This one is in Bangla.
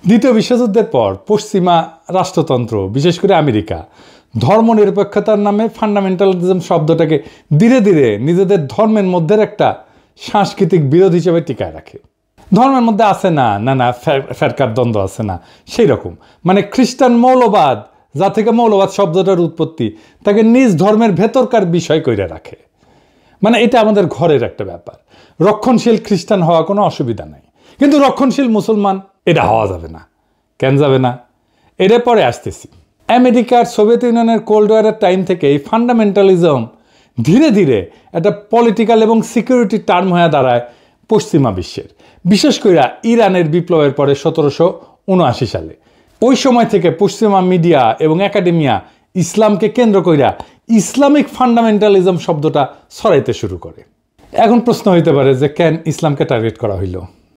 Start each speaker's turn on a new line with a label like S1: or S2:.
S1: দ্বিতীয় বিশ্বযুদ্ধের পর পশ্চিমা রাষ্ট্রতন্ত্র, বিশেষ করে আমেরিকা, ধর্মনিরপেক্ষতার নামে ফান্ডামেন্টালিজম শব্দটাকে ধীরে ধীরে নিজেদের ধর্মের মধ্যে একটা সাংস্কৃতিক বিরোধ হিসেবে টিকায় রাখে। ধর্মের মধ্যে আছে না না না ফেরকার দ্বন্দ্ব আছে না, সেই রকম মানে খ্রিস্টান মৌলবাদ, যা থেকে মৌলবাদ শব্দটার উৎপত্তি, তাকে নিজ ধর্মের ভেতরকার বিষয় কইরা রাখে। মানে এটা আমাদের ঘরের একটা ব্যাপার। রক্ষণশীল খ্রিস্টান হওয়া কোনো অসুবিধা নাই, কিন্তু রক্ষণশীল মুসলমান এটা হওয়া যাবে না। কেন যাবে না? এর পরে আসতেছি। আমেরিকার, সোভিয়েত ইউনিয়নের কোল্ড ওয়ারের টাইম থেকে এই ফান্ডামেন্টালিজম ধীরে ধীরে একটা পলিটিক্যাল এবং সিকিউরিটি টার্ম হয়ে দাঁড়ায় পশ্চিমা বিশ্বের, বিশেষ করে ইরানের বিপ্লবের পরে 1779 সালে। ওই সময় থেকে পশ্চিমা মিডিয়া এবং একাডেমিয়া ইসলামকে কেন্দ্র কইরা ইসলামিক ফান্ডামেন্টালিজম শব্দটা ছড়াইতে শুরু করে। এখন প্রশ্ন হইতে পারে যে কেন ইসলামকে টার্গেট করা হইল?